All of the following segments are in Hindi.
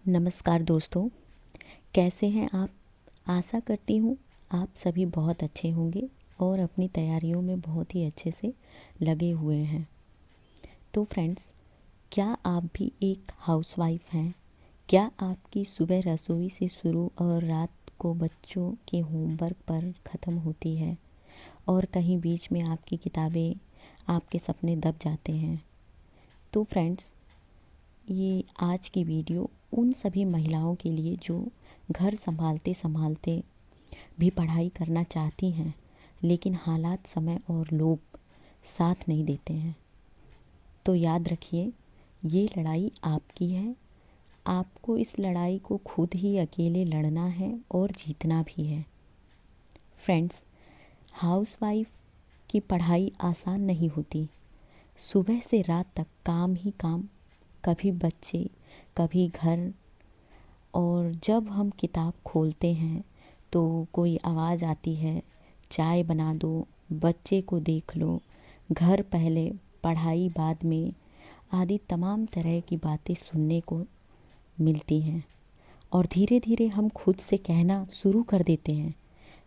नमस्कार दोस्तों, कैसे हैं आप। आशा करती हूँ आप सभी बहुत अच्छे होंगे और अपनी तैयारियों में बहुत ही अच्छे से लगे हुए हैं। तो फ्रेंड्स, क्या आप भी एक हाउसवाइफ हैं? क्या आपकी सुबह रसोई से शुरू और रात को बच्चों के होमवर्क पर ख़त्म होती है और कहीं बीच में आपकी किताबें, आपके सपने दब जाते हैं? तो फ्रेंड्स, ये आज की वीडियो उन सभी महिलाओं के लिए जो घर संभालते संभालते भी पढ़ाई करना चाहती हैं, लेकिन हालात, समय और लोग साथ नहीं देते हैं। तो याद रखिए, ये लड़ाई आपकी है। आपको इस लड़ाई को खुद ही अकेले लड़ना है और जीतना भी है। फ्रेंड्स, हाउसवाइफ की पढ़ाई आसान नहीं होती। सुबह से रात तक काम ही काम, कभी बच्चे, कभी घर। और जब हम किताब खोलते हैं तो कोई आवाज़ आती है, चाय बना दो, बच्चे को देख लो, घर पहले, पढ़ाई बाद में, आदि तमाम तरह की बातें सुनने को मिलती हैं। और धीरे धीरे हम खुद से कहना शुरू कर देते हैं,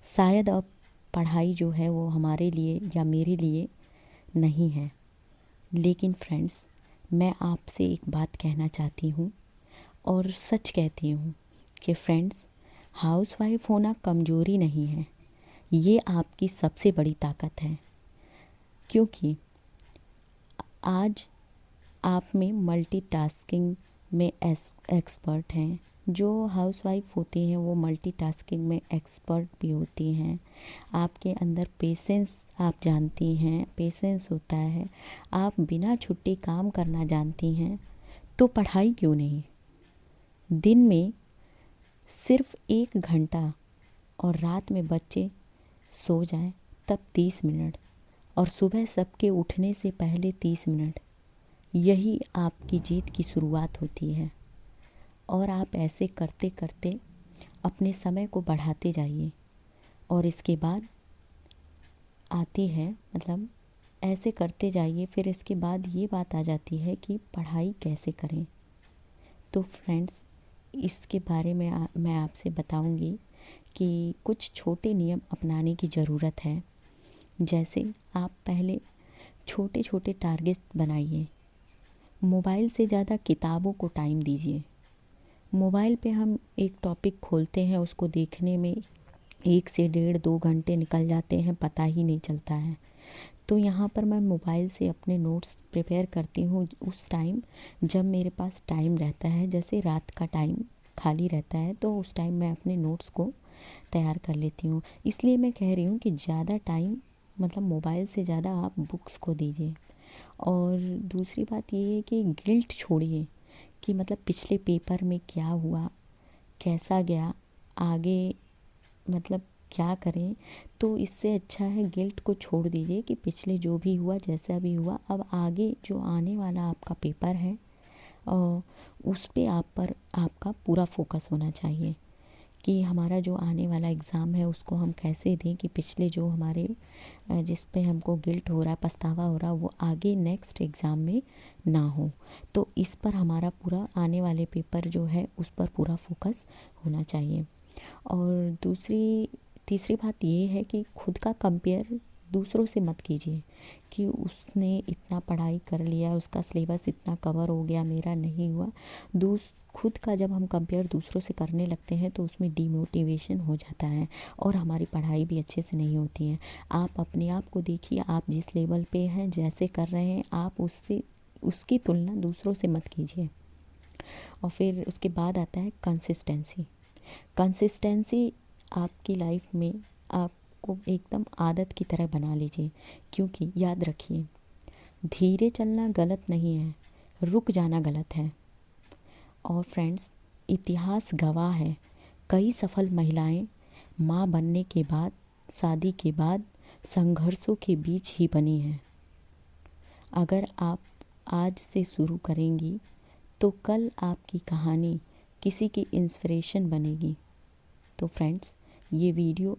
शायद अब पढ़ाई जो है वो हमारे लिए या मेरे लिए नहीं है। लेकिन फ्रेंड्स, मैं आपसे एक बात कहना चाहती हूँ और सच कहती हूँ कि फ्रेंड्स, हाउसवाइफ होना कमज़ोरी नहीं है, ये आपकी सबसे बड़ी ताकत है। क्योंकि आज आप में मल्टीटास्किंग में एक्सपर्ट हैं। जो हाउसवाइफ होती हैं वो मल्टीटास्किंग में एक्सपर्ट भी होती हैं। आपके अंदर पेशेंस, आप जानती हैं, पेशेंस होता है। आप बिना छुट्टी काम करना जानती हैं। तो पढ़ाई क्यों नहीं? दिन में सिर्फ 1 घंटा और रात में बच्चे सो जाएं तब 30 मिनट, और सुबह सबके उठने से पहले 30 मिनट, यही आपकी जीत की शुरुआत होती है। और आप ऐसे करते करते अपने समय को बढ़ाते जाइए। और इसके बाद आती है, मतलब ऐसे करते जाइए, फिर इसके बाद ये बात आ जाती है कि पढ़ाई कैसे करें। तो फ्रेंड्स, इसके बारे में मैं आपसे बताऊंगी कि कुछ छोटे नियम अपनाने की ज़रूरत है। जैसे आप पहले छोटे छोटे टारगेट बनाइए। मोबाइल से ज़्यादा किताबों को टाइम दीजिए। मोबाइल पे हम एक टॉपिक खोलते हैं, उसको देखने में 1 से 1.5 2 घंटे निकल जाते हैं, पता ही नहीं चलता है। तो यहाँ पर मैं मोबाइल से अपने नोट्स प्रिपेयर करती हूँ उस टाइम जब मेरे पास टाइम रहता है। जैसे रात का टाइम खाली रहता है तो उस टाइम मैं अपने नोट्स को तैयार कर लेती हूँ। इसलिए मैं कह रही हूँ कि ज़्यादा टाइम, मतलब मोबाइल से ज़्यादा आप बुक्स को दीजिए। और दूसरी बात ये है कि गिल्ट छोड़िए कि मतलब पिछले पेपर में क्या हुआ, कैसा गया, आगे मतलब क्या करें। तो इससे अच्छा है गिल्ट को छोड़ दीजिए कि पिछले जो भी हुआ, जैसा भी हुआ, अब आगे जो आने वाला आपका पेपर है उस पे आपका पूरा फोकस होना चाहिए कि हमारा जो आने वाला एग्ज़ाम है उसको हम कैसे दें कि पिछले जो हमारे जिस पे हमको गिल्ट हो रहा है, पछतावा हो रहा है, वो आगे नेक्स्ट एग्ज़ाम में ना हो। तो इस पर हमारा पूरा आने वाले पेपर जो है उस पर पूरा फोकस होना चाहिए। और तीसरी बात ये है कि खुद का कंपेयर दूसरों से मत कीजिए कि उसने इतना पढ़ाई कर लिया, उसका सिलेबस इतना कवर हो गया, मेरा नहीं हुआ। खुद का जब हम कंपेयर दूसरों से करने लगते हैं तो उसमें डिमोटिवेशन हो जाता है और हमारी पढ़ाई भी अच्छे से नहीं होती है। आप अपने आप को देखिए, आप जिस लेवल पे हैं, जैसे कर रहे हैं, आप उसकी तुलना दूसरों से मत कीजिए। और फिर उसके बाद आता है कंसिस्टेंसी। कंसिस्टेंसी आपकी लाइफ में आपको एकदम आदत की तरह बना लीजिए। क्योंकि याद रखिए, धीरे चलना गलत नहीं है, रुक जाना गलत है। और फ्रेंड्स, इतिहास गवाह है, कई सफल महिलाएं माँ बनने के बाद, शादी के बाद संघर्षों के बीच ही बनी हैं। अगर आप आज से शुरू करेंगी तो कल आपकी कहानी किसी की इंस्पिरेशन बनेगी। तो फ्रेंड्स, ये वीडियो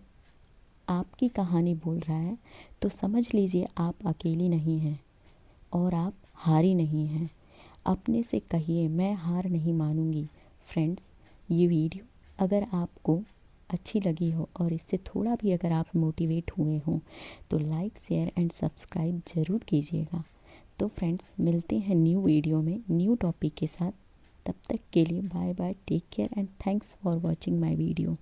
आपकी कहानी बोल रहा है तो समझ लीजिए आप अकेली नहीं हैं और आप हारी नहीं हैं। अपने से कहिए, मैं हार नहीं मानूंगी, फ्रेंड्स, ये वीडियो अगर आपको अच्छी लगी हो और इससे थोड़ा भी अगर आप मोटिवेट हुए हों तो लाइक, शेयर एंड सब्सक्राइब ज़रूर कीजिएगा। तो फ्रेंड्स, मिलते हैं न्यू वीडियो में न्यू टॉपिक के साथ। तब तक के लिए bye bye, take care and thanks for watching my video.